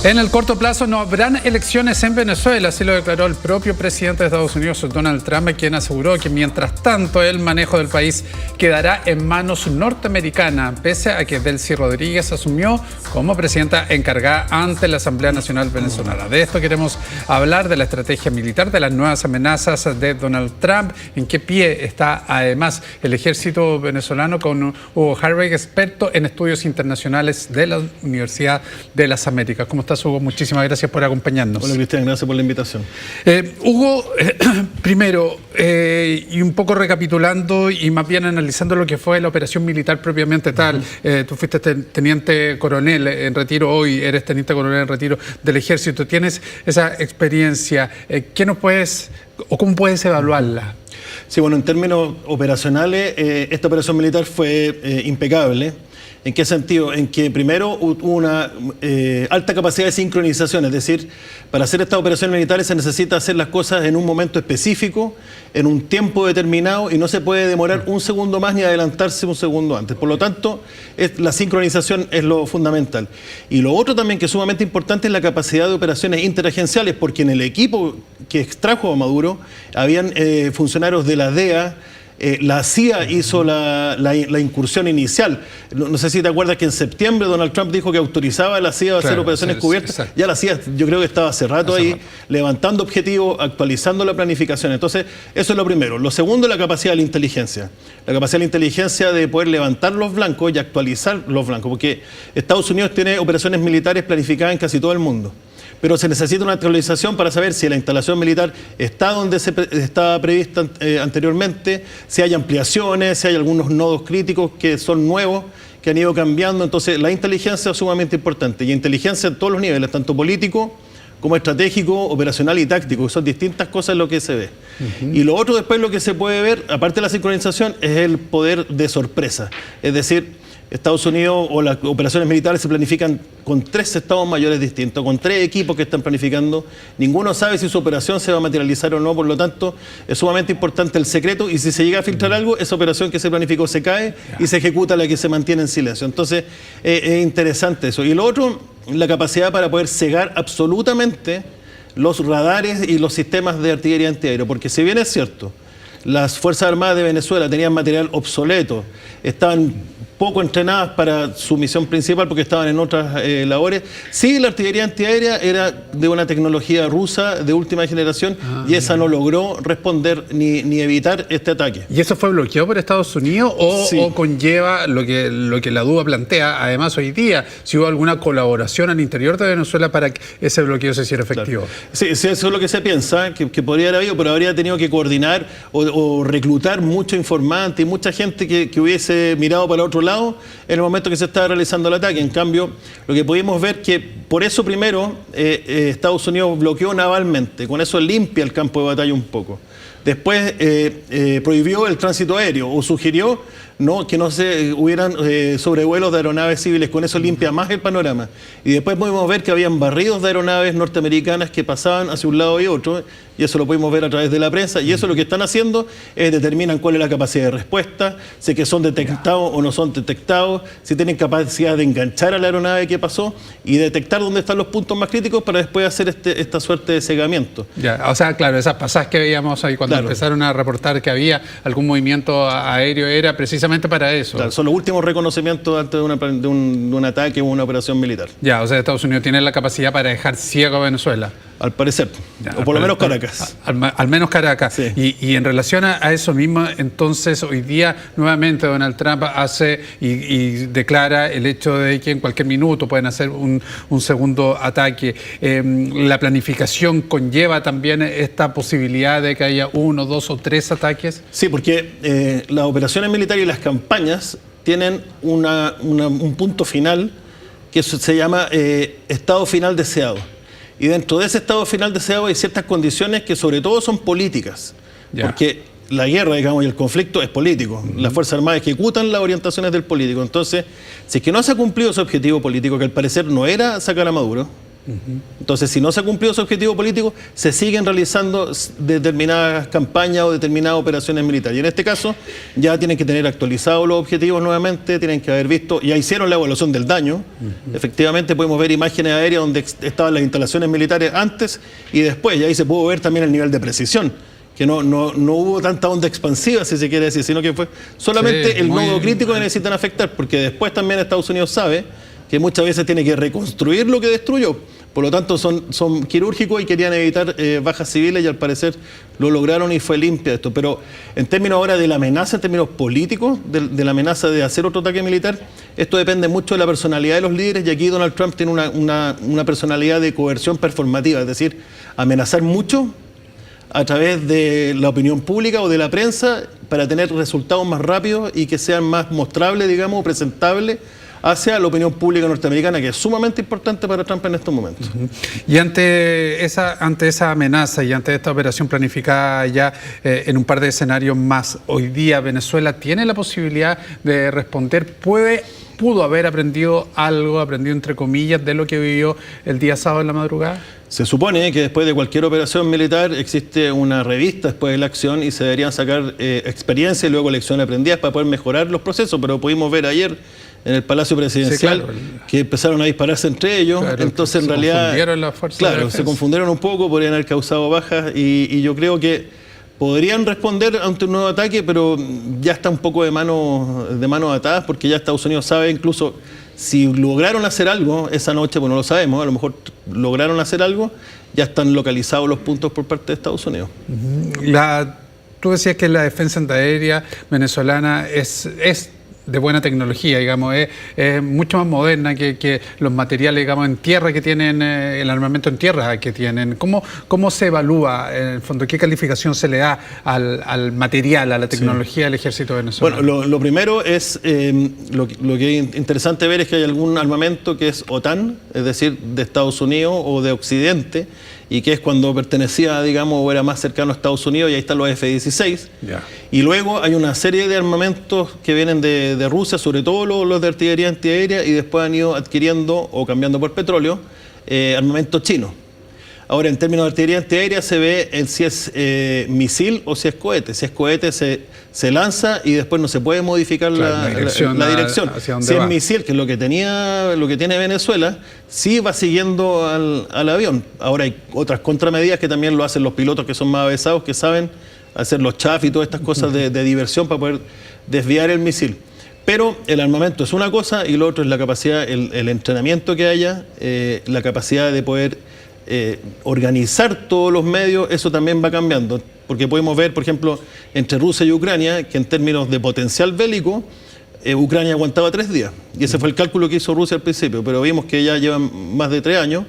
En el corto plazo no habrán elecciones en Venezuela, así lo declaró el propio presidente de Estados Unidos, Donald Trump, quien aseguró que mientras tanto el manejo del país quedará en manos norteamericanas, pese a que Delcy Rodríguez asumió como presidenta encargada ante la Asamblea Nacional Venezolana. De esto queremos hablar, de la estrategia militar, de las nuevas amenazas de Donald Trump, en qué pie está además el ejército venezolano, con Hugo Harvey, experto en estudios internacionales de la Universidad de las Américas. ¿Cómo estás, Hugo? Muchísimas gracias por acompañarnos. Hola, Cristian, gracias por la invitación. Hugo, primero, y un poco recapitulando y más bien analizando lo que fue la operación militar propiamente tal. Tú fuiste teniente coronel en retiro, hoy eres teniente coronel en retiro del ejército. ¿Tienes esa experiencia? ¿Qué nos puedes, o cómo puedes evaluarla? Sí, bueno, en términos operacionales, esta operación militar fue impecable. ¿En qué sentido? En que primero hubo una alta capacidad de sincronización, es decir, para hacer estas operaciones militares se necesita hacer las cosas en un momento específico, en un tiempo determinado, y no se puede demorar un segundo más ni adelantarse un segundo antes. Por lo tanto, la sincronización es lo fundamental. Y lo otro también que es sumamente importante es la capacidad de operaciones interagenciales, porque en el equipo que extrajo a Maduro habían funcionarios de la DEA. La CIA hizo la incursión inicial. No sé si te acuerdas que en septiembre Donald Trump dijo que autorizaba a la CIA a hacer operaciones cubiertas. Exacto. Ya la CIA, yo creo que estaba hace rato ahí, levantando objetivos, actualizando la planificación. Entonces, eso es lo primero. Lo segundo es la capacidad de la inteligencia. La capacidad de la inteligencia de poder levantar los blancos y actualizar los blancos, porque Estados Unidos tiene operaciones militares planificadas en casi todo el mundo. Pero se necesita una actualización para saber si la instalación militar está donde estaba prevista anteriormente, si hay ampliaciones, si hay algunos nodos críticos que son nuevos, que han ido cambiando. Entonces, la inteligencia es sumamente importante. Y inteligencia en todos los niveles, tanto político como estratégico, operacional y táctico, que son distintas cosas lo que se ve. Y lo otro después, lo que se puede ver, aparte de la sincronización, es el poder de sorpresa. Es decir, Estados Unidos o las operaciones militares se planifican con 3 estados mayores distintos, con 3 equipos que están planificando. Ninguno sabe si su operación se va a materializar o no, por lo tanto es sumamente importante el secreto, y si se llega a filtrar algo, esa operación que se planificó se cae y se ejecuta la que se mantiene en silencio. Entonces es interesante eso. Y lo otro, la capacidad para poder cegar absolutamente los radares y los sistemas de artillería antiaéreo, porque si bien es cierto, las Fuerzas Armadas de Venezuela tenían material obsoleto, estaban poco entrenadas para su misión principal porque estaban en otras labores. Sí, la artillería antiaérea era de una tecnología rusa de última generación y esa no logró responder ni evitar este ataque. ¿Y eso fue bloqueado por Estados Unidos o conlleva lo que la duda plantea, además hoy día, si hubo alguna colaboración al interior de Venezuela para que ese bloqueo se hiciera efectivo? Claro. Sí, eso es lo que se piensa, que podría haber habido, pero habría tenido que coordinar o reclutar muchos informantes y mucha gente que hubiese mirado para otro lado en el momento que se estaba realizando el ataque. En cambio, lo que pudimos ver que por eso primero Estados Unidos bloqueó navalmente, con eso limpia el campo de batalla un poco. Después prohibió el tránsito aéreo o sugirió que no se hubieran sobrevuelos de aeronaves civiles, con eso limpia más el panorama. Y después pudimos ver que habían barridos de aeronaves norteamericanas que pasaban hacia un lado y otro, y eso lo pudimos ver a través de la prensa, y eso lo que están haciendo es determinan cuál es la capacidad de respuesta, si que son detectados o no son detectados, si tienen capacidad de enganchar a la aeronave que pasó y detectar dónde están los puntos más críticos para después hacer esta suerte de cegamiento. Ya, o sea, claro, esas pasadas que veíamos ahí cuando empezaron a reportar que había algún movimiento aéreo era precisamente para eso. Claro, son los últimos reconocimientos antes de un ataque o una operación militar. Ya, o sea, Estados Unidos tiene la capacidad para dejar ciego a Venezuela. Al parecer, ya, o por lo menos Caracas. Al menos Caracas. Sí. Y en relación a eso mismo, entonces hoy día nuevamente Donald Trump hace y declara el hecho de que en cualquier minuto pueden hacer un segundo ataque. ¿La planificación conlleva también esta posibilidad de que haya 1, 2 o 3 ataques? Sí, porque las operaciones militares y las campañas tienen un punto final que se llama estado final deseado. Y dentro de ese estado final deseado hay ciertas condiciones que sobre todo son políticas. Porque la guerra, digamos, y el conflicto es político. Las Fuerzas Armadas ejecutan las orientaciones del político. Entonces, si es que no se ha cumplido ese objetivo político, que al parecer no era sacar a Maduro, Entonces, si no se ha cumplido ese objetivo político, se siguen realizando determinadas campañas o determinadas operaciones militares. Y en este caso, ya tienen que tener actualizados los objetivos nuevamente, tienen que haber visto, ya hicieron la evaluación del daño. Efectivamente, podemos ver imágenes aéreas donde estaban las instalaciones militares antes y después, y ahí se pudo ver también el nivel de precisión, que no hubo tanta onda expansiva, si se quiere decir, sino que fue solamente el nodo crítico que necesitan afectar, porque después también Estados Unidos sabe que muchas veces tiene que reconstruir lo que destruyó. Por lo tanto, son quirúrgicos y querían evitar bajas civiles y al parecer lo lograron y fue limpia esto. Pero en términos ahora de la amenaza, en términos políticos, de la amenaza de hacer otro ataque militar, esto depende mucho de la personalidad de los líderes y aquí Donald Trump tiene una personalidad de coerción performativa, es decir, amenazar mucho a través de la opinión pública o de la prensa para tener resultados más rápidos y que sean más mostrables, digamos, presentables hacia la opinión pública norteamericana, que es sumamente importante para Trump en estos momentos. Y ante esa amenaza y ante esta operación planificada ya en un par de escenarios más, hoy día Venezuela tiene la posibilidad de responder, pudo haber aprendido entre comillas, de lo que vivió el día sábado en la madrugada. Se supone que después de cualquier operación militar existe una revista después de la acción y se deberían sacar experiencias y luego lecciones aprendidas para poder mejorar los procesos, pero pudimos ver ayer en el Palacio Presidencial que empezaron a dispararse entre ellos, entonces en realidad se confundieron un poco, podrían haber causado bajas y yo creo que podrían responder ante un nuevo ataque, pero ya está un poco de manos atadas, porque ya Estados Unidos sabe, incluso si lograron hacer algo esa noche, pues no lo sabemos, a lo mejor lograron hacer algo, ya están localizados los puntos por parte de Estados Unidos. Tú decías que la defensa antiaérea venezolana es de buena tecnología, digamos, es mucho más moderna que los materiales, digamos, en tierra que tienen, el armamento en tierra que tienen. ¿Cómo se evalúa, en el fondo, qué calificación se le da al material, a la tecnología del ejército venezolano? Bueno, lo primero es, lo que es interesante ver es que hay algún armamento que es OTAN, es decir, de Estados Unidos o de Occidente, y que es cuando pertenecía, digamos, o era más cercano a Estados Unidos, y ahí están los F-16. Y luego hay una serie de armamentos que vienen de Rusia, sobre todo los de artillería antiaérea, y después han ido adquiriendo o cambiando por petróleo armamento chino. Ahora, en términos de artillería antiaérea se ve si es misil o si es cohete. Si es cohete se lanza y después no se puede modificar la dirección. Si es misil, que es lo que tiene Venezuela, sí va siguiendo al avión. Ahora hay otras contramedidas que también lo hacen los pilotos que son más avesados, que saben hacer los chaf y todas estas cosas de diversión para poder desviar el misil. Pero el armamento es una cosa y lo otro es la capacidad, el entrenamiento que haya, la capacidad de poder organizar todos los medios, eso también va cambiando, porque podemos ver, por ejemplo, entre Rusia y Ucrania, que en términos de potencial bélico, Ucrania aguantaba 3 días, y ese fue el cálculo que hizo Rusia al principio, pero vimos que ya llevan más de 3 años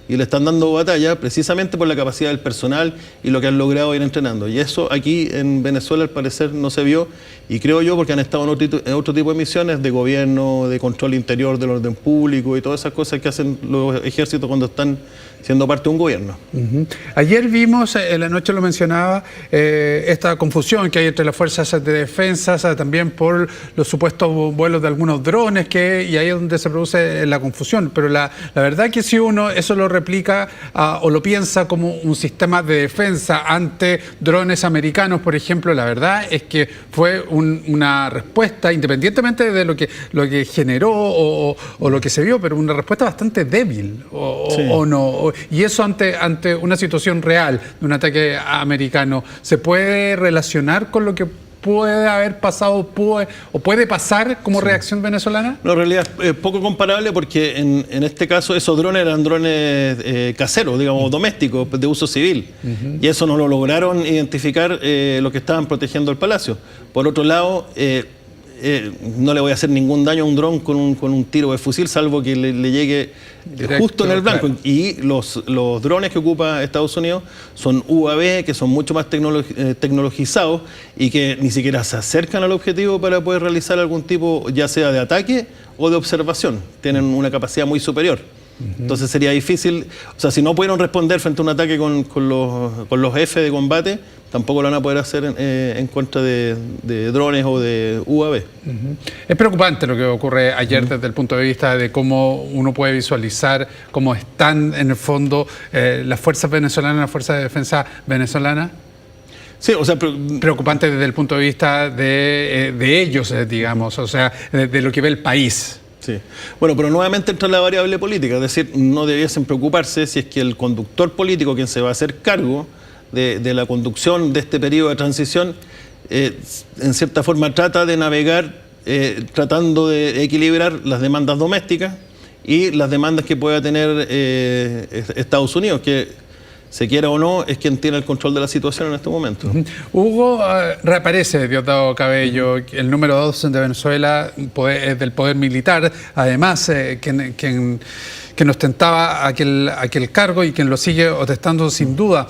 y le están dando batalla precisamente por la capacidad del personal y lo que han logrado ir entrenando. Y eso aquí en Venezuela al parecer no se vio, y creo yo porque han estado en otro tipo de misiones de gobierno, de control interior del orden público y todas esas cosas que hacen los ejércitos cuando están siendo parte de un gobierno. Ayer vimos, en la noche lo mencionaba, esta confusión que hay entre las fuerzas de defensa, también por los supuestos vuelos de algunos drones, y ahí es donde se produce la confusión. Pero la verdad que si uno eso lo replica o lo piensa como un sistema de defensa ante drones americanos, por ejemplo, la verdad es que fue una respuesta, independientemente de lo que generó o lo que se vio, pero una respuesta bastante débil, o no. Y eso ante una situación real de un ataque americano, ¿se puede relacionar con lo que puede haber pasado o puede pasar como reacción venezolana? No, en realidad es poco comparable porque en este caso esos drones eran drones caseros, digamos, domésticos, de uso civil. Y eso no lo lograron identificar los que estaban protegiendo el palacio. Por otro lado, no le voy a hacer ningún daño a un dron con un tiro de fusil, salvo que le llegue directo, justo en el blanco. Claro. Y los drones que ocupa Estados Unidos son UAV, que son mucho más tecnologizados y que ni siquiera se acercan al objetivo para poder realizar algún tipo, ya sea de ataque o de observación. Tienen una capacidad muy superior. Entonces sería difícil, o sea, si no pudieron responder frente a un ataque con los F de combate, tampoco lo van a poder hacer en contra de drones o de UAV. Es preocupante lo que ocurre ayer desde el punto de vista de cómo uno puede visualizar cómo están en el fondo las fuerzas venezolanas, las fuerzas de defensa venezolanas. Sí, o sea, preocupante desde el punto de vista de ellos, digamos, o sea, de lo que ve el país. Sí. Bueno, pero nuevamente entra la variable política, es decir, no debiesen preocuparse si es que el conductor político, quien se va a hacer cargo de la conducción de este periodo de transición, en cierta forma trata de navegar tratando de equilibrar las demandas domésticas y las demandas que pueda tener Estados Unidos, que se quiera o no, es quien tiene el control de la situación en este momento. Hugo, reaparece Diosdado Cabello, el número 2 de Venezuela, del poder militar, además quien ostentaba aquel cargo y quien lo sigue ostentando sin duda.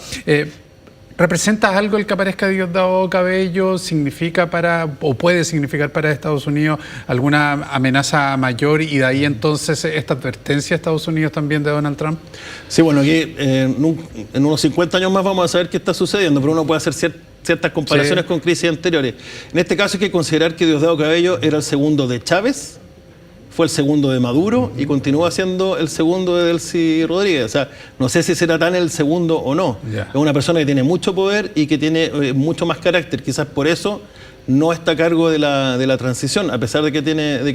¿Representa algo el que aparezca Diosdado Cabello? ¿Significa o puede significar para Estados Unidos alguna amenaza mayor y de ahí entonces esta advertencia a Estados Unidos también de Donald Trump? Sí, bueno, aquí en unos 50 años más vamos a saber qué está sucediendo, pero uno puede hacer ciertas comparaciones con crisis anteriores. En este caso hay que considerar que Diosdado Cabello era el segundo de Chávez, fue el segundo de Maduro y continúa siendo el segundo de Delcy Rodríguez. O sea, no sé si será tan el segundo o no. Es una persona que tiene mucho poder y que tiene mucho más carácter. Quizás por eso no está a cargo de la transición, a pesar de que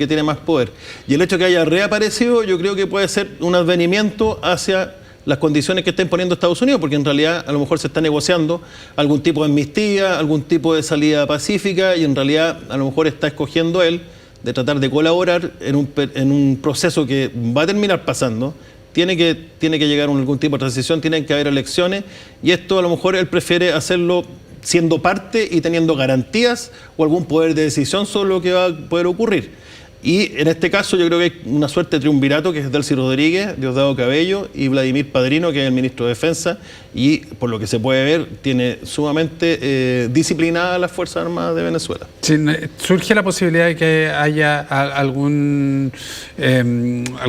tiene más poder. Y el hecho de que haya reaparecido, yo creo que puede ser un advenimiento hacia las condiciones que está imponiendo Estados Unidos, porque en realidad a lo mejor se está negociando algún tipo de amnistía, algún tipo de salida pacífica, y en realidad a lo mejor está escogiendo él de tratar de colaborar en un proceso que va a terminar pasando. Tiene que llegar a algún tipo de transición, tienen que haber elecciones, y esto a lo mejor él prefiere hacerlo siendo parte y teniendo garantías o algún poder de decisión sobre lo que va a poder ocurrir. Y en este caso yo creo que hay una suerte de triunvirato, que es Delcy Rodríguez, Diosdado Cabello y Vladimir Padrino, que es el ministro de Defensa, y por lo que se puede ver tiene sumamente disciplinadas las Fuerzas Armadas de Venezuela. Sí, ¿surge la posibilidad de que haya algún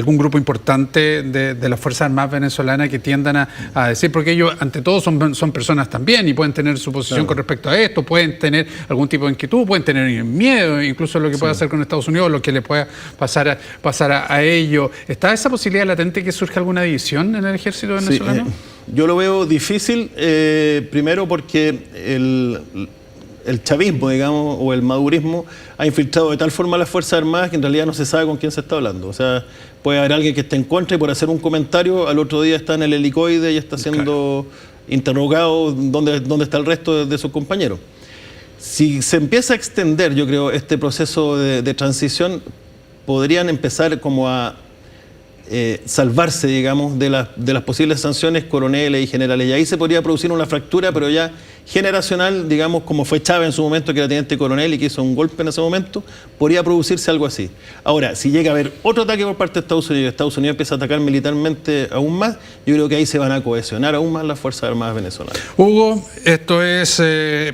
grupo importante de las Fuerzas Armadas venezolanas que tiendan a decir, porque ellos ante todo son personas también y pueden tener su posición con respecto a esto, pueden tener algún tipo de inquietud, pueden tener miedo, incluso lo que puede hacer con Estados Unidos, lo que le pueda pasar a ellos? ¿Está esa posibilidad latente que surja alguna división en el ejército venezolano? Sí, yo lo veo difícil, primero porque el chavismo, digamos, o el madurismo ha infiltrado de tal forma a las Fuerzas Armadas que en realidad no se sabe con quién se está hablando. O sea, puede haber alguien que esté en contra y por hacer un comentario al otro día está en el helicoide y está siendo interrogado dónde está el resto de sus compañeros. Si se empieza a extender, yo creo, este proceso de transición, podrían empezar como a salvarse, digamos, de las posibles sanciones coroneles y generales. Y ahí se podría producir una fractura, pero ya generacional, digamos, como fue Chávez en su momento, que era teniente coronel y que hizo un golpe en ese momento, podría producirse algo así. Ahora, si llega a haber otro ataque por parte de Estados Unidos y Estados Unidos empieza a atacar militarmente aún más, yo creo que ahí se van a cohesionar aún más las Fuerzas Armadas venezolanas. Hugo, esto es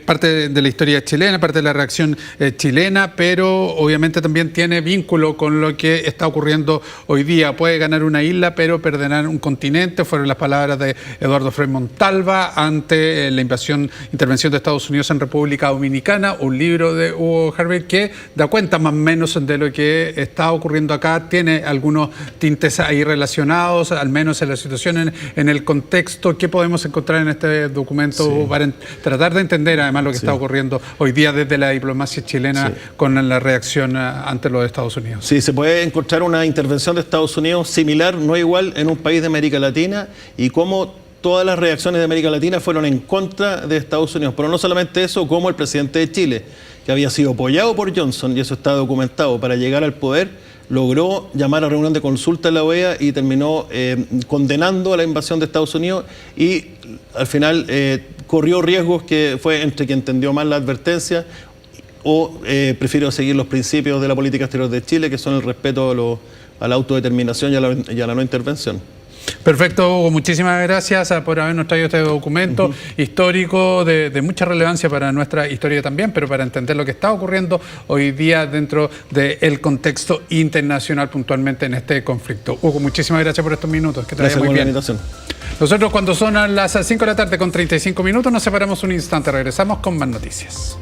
parte de la historia chilena, parte de la reacción chilena, pero obviamente también tiene vínculo con lo que está ocurriendo hoy día. Puede ganar una isla, pero perderán un continente, fueron las palabras de Eduardo Frei Montalva ante la intervención de Estados Unidos en República Dominicana, un libro de Hugo Harvey que da cuenta más o menos de lo que está ocurriendo acá, tiene algunos tintes ahí relacionados, al menos en la situación, en el contexto. ¿Qué podemos encontrar en este documento para tratar de entender además lo que está ocurriendo hoy día desde la diplomacia chilena con la reacción ante lo de Estados Unidos? Sí, se puede encontrar una intervención de Estados Unidos similar, no igual, en un país de América Latina, y cómo todas las reacciones de América Latina fueron en contra de Estados Unidos. Pero no solamente eso, como el presidente de Chile, que había sido apoyado por Johnson, y eso está documentado, para llegar al poder, logró llamar a reunión de consulta en la OEA y terminó condenando a la invasión de Estados Unidos, y al final corrió riesgos, que fue entre quien entendió mal la advertencia o prefirió seguir los principios de la política exterior de Chile, que son el respeto a la autodeterminación y a la no intervención. Perfecto, Hugo. Muchísimas gracias por habernos traído este documento histórico de mucha relevancia para nuestra historia también, pero para entender lo que está ocurriendo hoy día dentro del contexto internacional puntualmente en este conflicto. Hugo, muchísimas gracias por estos minutos. Que te vaya muy bien. Nosotros cuando son las 5 de la tarde con 35 minutos nos separamos un instante. Regresamos con más noticias.